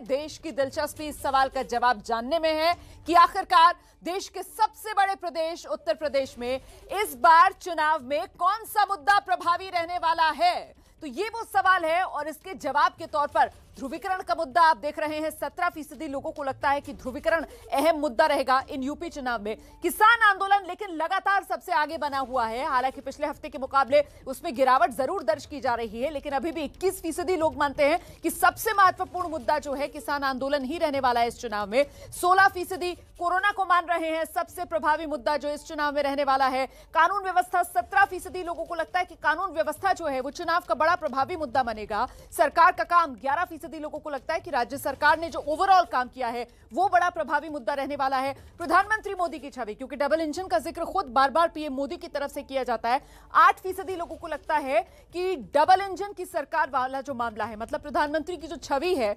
देश की दिलचस्पी इस सवाल का जवाब जानने में है कि आखिरकार देश के सबसे बड़े प्रदेश उत्तर प्रदेश में इस बार चुनाव में कौन सा मुद्दा प्रभावी रहने वाला है। तो ये वो सवाल है और इसके जवाब के तौर पर ध्रुवीकरण का मुद्दा आप देख रहे हैं। 17% लोगों को लगता है कि ध्रुवीकरण अहम मुद्दा रहेगा इन यूपी चुनाव में। किसान आंदोलन लेकिन लगातार सबसे आगे बना हुआ है। हालांकि पिछले हफ्ते के मुकाबले उसमें गिरावट जरूर दर्ज की जा रही है, लेकिन अभी भी 21% लोग मानते हैं कि सबसे महत्वपूर्ण मुद्दा जो है किसान आंदोलन ही रहने वाला है इस चुनाव में। 16% कोरोना को मान रहे हैं सबसे प्रभावी मुद्दा जो इस चुनाव में रहने वाला है। कानून व्यवस्था 17% लोगों को लगता है कि कानून व्यवस्था जो है वो चुनाव का बड़ा प्रभावी मुद्दा बनेगा। सरकार का काम 11% लोगों को लगता है कि राज्य सरकार ने जो ओवरऑल काम किया है वो बड़ा प्रभावी मुद्दा रहने वाला है। प्रधानमंत्री मोदी की छवि, क्योंकि डबल इंजन का जिक्र खुद बार बार पीएम मोदी की तरफ से किया जाता है। 8% लोगों को लगता है कि डबल इंजन की सरकार वाला जो मामला है, मतलब प्रधानमंत्री की जो छवि है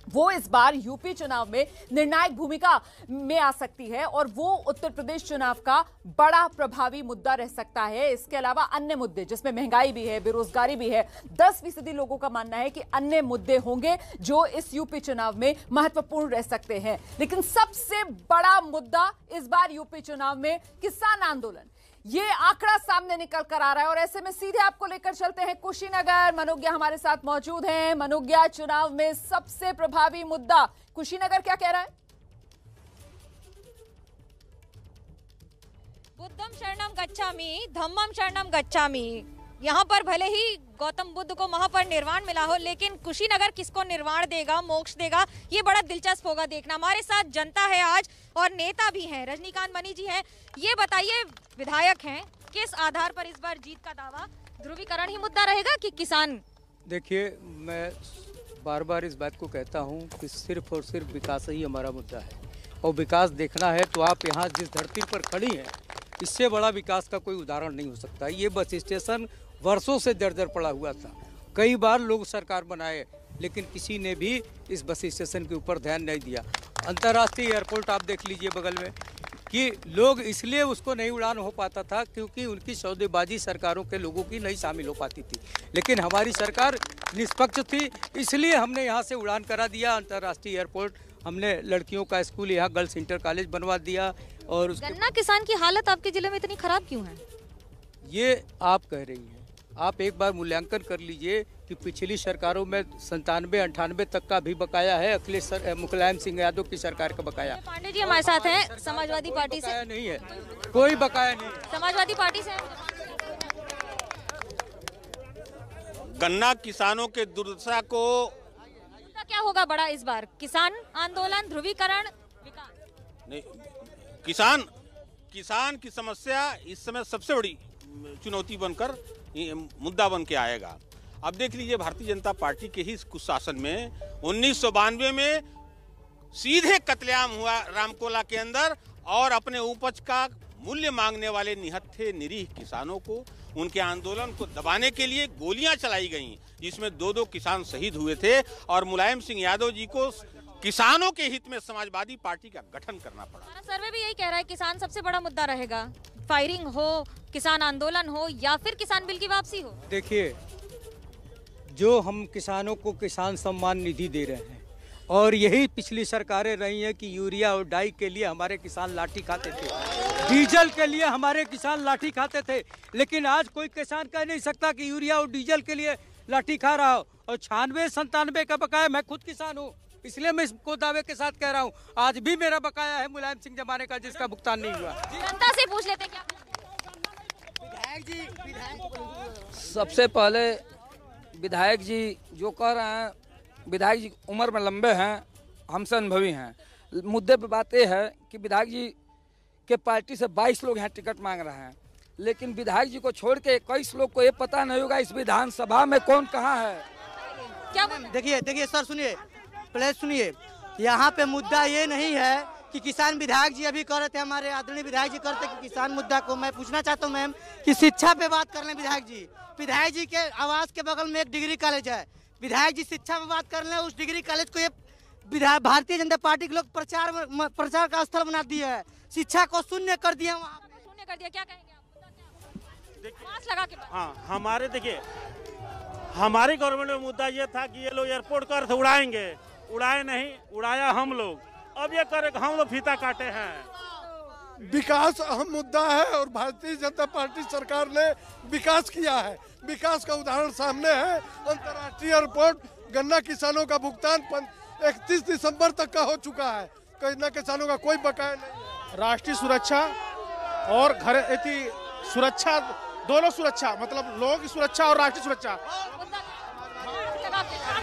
वो इस बार यूपी चुनाव में निर्णायक भूमिका में आ सकती है और वो उत्तर प्रदेश चुनाव का बड़ा प्रभावी मुद्दा रह सकता है। इसके अलावा अन्य मुद्दे जिसमें महंगाई भी है, बेरोजगारी भी है, 10% लोगों का मानना है कि अन्य मुद्दे होंगे जो इस यूपी चुनाव में महत्वपूर्ण रह सकते हैं। लेकिन सबसे बड़ा मुद्दा इस बार यूपी चुनाव में किसान आंदोलन, ये आंकड़ा सामने निकल कर आ रहा है और ऐसे में सीधे आपको लेकर चलते हैं कुशीनगर। मनोज्ञा हमारे साथ मौजूद हैं। मनोज्ञा, चुनाव में सबसे प्रभावी मुद्दा कुशीनगर क्या कह रहा है? बुद्धम शरणम गच्छामि, धम्मम शरणम गच्छामि। यहाँ पर भले ही गौतम बुद्ध को महापरिनिर्वाण मिला हो, लेकिन कुशीनगर किसको निर्वाण देगा, मोक्ष देगा, ये बड़ा दिलचस्प होगा देखना। हमारे साथ जनता है आज और नेता भी हैं। रजनीकांत मनी जी हैं। ये बताइए, विधायक हैं, किस आधार पर इस बार जीत का दावा? ध्रुवीकरण ही मुद्दा रहेगा कि किसान? देखिए, मैं बार बार इस बात को कहता हूँ कि सिर्फ और सिर्फ विकास ही हमारा मुद्दा है और विकास देखना है तो आप यहाँ जिस धरती पर खड़ी हैं इससे बड़ा विकास का कोई उदाहरण नहीं हो सकता। ये बस स्टेशन वर्षों से जर्जर पड़ा हुआ था। कई बार लोग सरकार बनाए लेकिन किसी ने भी इस बस स्टेशन के ऊपर ध्यान नहीं दिया। अंतर्राष्ट्रीय एयरपोर्ट आप देख लीजिए बगल में, कि लोग इसलिए उसको नहीं उड़ान हो पाता था क्योंकि उनकी सौदेबाजी सरकारों के लोगों की नहीं शामिल हो पाती थी। लेकिन हमारी सरकार निष्पक्ष थी, इसलिए हमने यहाँ से उड़ान करा दिया अंतर्राष्ट्रीय एयरपोर्ट। हमने लड़कियों का स्कूल यहाँ गर्ल्स इंटर कॉलेज बनवा दिया। और गन्ना किसान की हालत आपके जिले में इतनी खराब क्यों है? ये आप कह रही हैं। आप एक बार मूल्यांकन कर लीजिए कि पिछली सरकारों में 97-98 तक का भी बकाया है। अखिलेश मुलायम सिंह यादव की सरकार का बकाया। पांडे जी हमारे साथ हैं समाजवादी पार्टी से। नहीं है, कोई बकाया नहीं। समाजवादी पार्टी से गन्ना किसानों के दुर्दशा को क्या होगा बड़ा इस बार? किसान आंदोलन, ध्रुवीकरण, विकास? नहीं, किसान की समस्या इस समय सबसे बड़ी चुनौती बनकर मुद्दा बन के आएगा। अब देख लीजिए, भारतीय जनता पार्टी के ही कुछ शासन में 1992 में सीधे कत्लेआम हुआ रामकोला के अंदर और अपने उपज का मूल्य मांगने वाले निहत्थे निरीह किसानों को, उनके आंदोलन को दबाने के लिए गोलियां चलाई गईं, जिसमें 2 किसान शहीद हुए थे। और मुलायम सिंह यादव जी को किसानों के हित में समाजवादी पार्टी का गठन करना पड़ा। हमारा सर्वे भी यही कह रहा है, किसान सबसे बड़ा मुद्दा रहेगा। फायरिंग हो, किसान आंदोलन हो या फिर किसान बिल की वापसी हो। देखिए, जो हम किसानों को किसान सम्मान निधि दे रहे हैं और यही पिछली सरकारें रही हैं कि यूरिया और डाई के लिए हमारे किसान लाठी खाते थे, डीजल के लिए हमारे किसान लाठी खाते थे। लेकिन आज कोई किसान कह नहीं सकता कि यूरिया और डीजल के लिए लाठी खा रहा हो। और 96-97 का बकाया, मैं खुद किसान हूँ इसलिए मैं इसको दावे के साथ कह रहा हूँ, आज भी मेरा बकाया है मुलायम सिंह जमाने का जिसका भुगतान नहीं हुआ। जनता से पूछ लेते क्या? सबसे पहले विधायक जी जो कह रहे हैं, विधायक जी उम्र में लंबे हैं, हमसे अनुभवी हैं। मुद्दे पे बात यह है कि विधायक जी के पार्टी से 22 लोग यहाँ टिकट मांग रहे हैं, लेकिन विधायक जी को छोड़ के 21 लोग को ये पता नहीं होगा इस विधानसभा में कौन कहाँ है। क्या? देखिए सर, सुनिए, प्लीज सुनिए। यहाँ पे मुद्दा ये नहीं है कि किसान विधायक जी अभी कह रहे थे, हमारे आदरणीय विधायक जी कहते कि किसान मुद्दा को मैं पूछना चाहता हूँ मैम कि शिक्षा पे बात कर लें। विधायक जी के आवास के बगल में एक डिग्री कॉलेज है। विधायक जी शिक्षा पे बात कर लें, उस डिग्री कॉलेज को ये भारतीय जनता पार्टी के लोग प्रचार का स्थल बना दिया है। शिक्षा को शून्य कर दिया, शून्य कर दिया। क्या कहेंगे आप? लगा के हाँ, हमारे देखिए, हमारी गवर्नमेंट में मुद्दा ये था कि ये लोग एयरपोर्ट का अर्थ उड़ाएंगे, उड़ाए नहीं, उड़ाया हम लोग। अब ये करे हम लोग फीता काटे हैं। विकास अहम मुद्दा है और भारतीय जनता पार्टी सरकार ने विकास किया है। विकास का उदाहरण सामने है। अंतर्राष्ट्रीय एयरपोर्ट, गन्ना किसानों का भुगतान 31 दिसंबर तक का हो चुका है। गन्ना किसानों का कोई बकाया नहीं है। राष्ट्रीय सुरक्षा और घर सुरक्षा, दोनों सुरक्षा, मतलब लोगों की सुरक्षा और राष्ट्रीय सुरक्षा।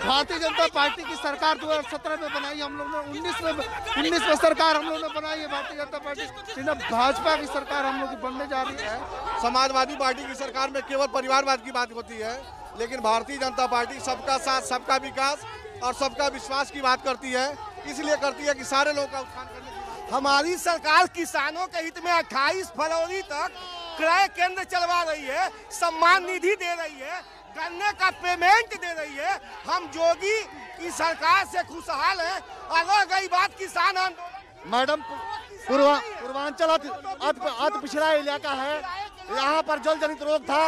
भारतीय जनता पार्टी की सरकार 2017 में बनाई, हम लोग ने 19 में सरकार हम लोग ने बनाई है। भारतीय जनता पार्टी भाजपा की सरकार हम लोग की बनने जा रही है। समाजवादी पार्टी की सरकार में केवल परिवारवाद की बात होती है, लेकिन भारतीय जनता पार्टी सबका साथ, सबका विकास और सबका विश्वास की बात करती है। इसलिए करती है कि सारे लोगों का उत्थान करने की बात। हमारी सरकार किसानों के हित में 28 फरवरी तक क्रय केंद्र चलवा रही है, सम्मान निधि दे रही है, गन्ने का पेमेंट दे रही है। हम जोगी की सरकार से खुशहाल हैं। अगर गई बात किसान आंदोलन, मैडम पूर्वांचल अति पिछड़ा इलाका है, यहाँ पर जल जनित रोग था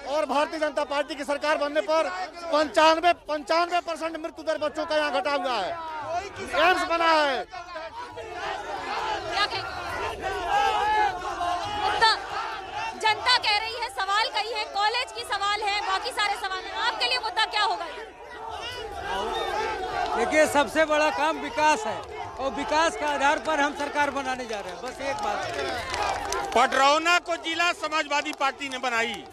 और भारतीय जनता पार्टी की सरकार बनने पर 95% मृत्यु दर बच्चों का यहाँ घटा हुआ है। एम्स बना है। जनता कह रही है, सवाल कही है, कॉलेज की सवाल है, बाकी सारे सवाल हैं। आपके लिए मुद्दा क्या होगा? देखिए, सबसे बड़ा काम विकास है और विकास के आधार पर हम सरकार बनाने जा रहे हैं। बस एक बात। पडरौना को जिला समाजवादी पार्टी ने बनाई।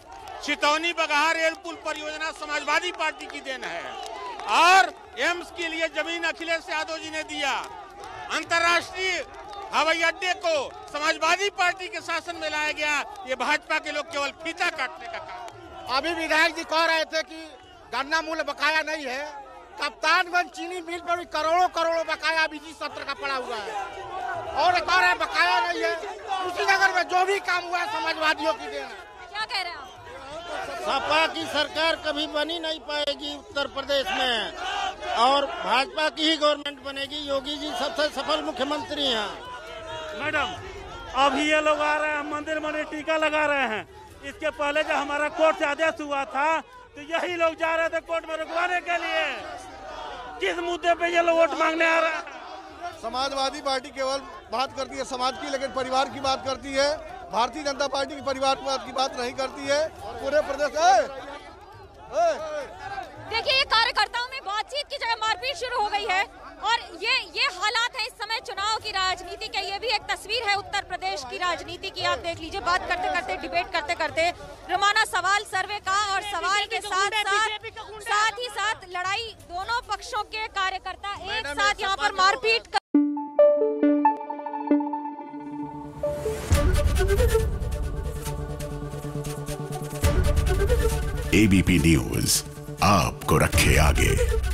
चितौनी बगहा रेल पुल परियोजना समाजवादी पार्टी की देन है और एम्स के लिए जमीन अखिलेश यादव जी ने दिया। अंतर्राष्ट्रीय हवाई अड्डे को समाजवादी पार्टी के शासन में लाया गया। ये भाजपा के लोग केवल फीता काटने का काम। अभी विधायक जी कह रहे थे कि गन्ना मूल्य बकाया नहीं है। कप्तानगंज चीनी मिल पर भी करोड़ों बकाया अभी जी सत्र का पड़ा हुआ है और कह रहे हैं बकाया नहीं है। कुशीनगर में जो भी काम हुआ है समाजवादियों की देन है। क्या कह रहे हैं आप? सपा की सरकार कभी बनी नहीं पाएगी उत्तर प्रदेश में और भाजपा की ही गवर्नमेंट बनेगी। योगी जी सबसे सफल मुख्यमंत्री हैं। मैडम, अभी ये लोग आ रहे हैं, मंदिर में टीका लगा रहे हैं। इसके पहले जब हमारा कोर्ट से आदेश हुआ था तो यही लोग जा रहे थे कोर्ट में रुकवाने के लिए। किस मुद्दे पे ये लोग वोट मांगने आ रहे हैं? समाजवादी पार्टी केवल बात करती है समाज की, लेकिन परिवार की बात करती है। भारतीय जनता पार्टी की परिवारवाद की बात नहीं करती है। पूरे प्रदेश देखिए, ये कार्यकर्ताओं में बातचीत की जगह मारपीट शुरू हो गई है और ये हालात है इस समय चुनाव की राजनीति के। ये भी एक तस्वीर है उत्तर प्रदेश की राजनीति की। आप देख लीजिए, बात करते करते, डिबेट करते करते रोमाना सवाल सर्वे का और सवाल के साथ ही साथ लड़ाई। दोनों पक्षों के कार्यकर्ता एक साथ यहाँ पर मारपीट। एबीपी न्यूज आपको रखे आगे।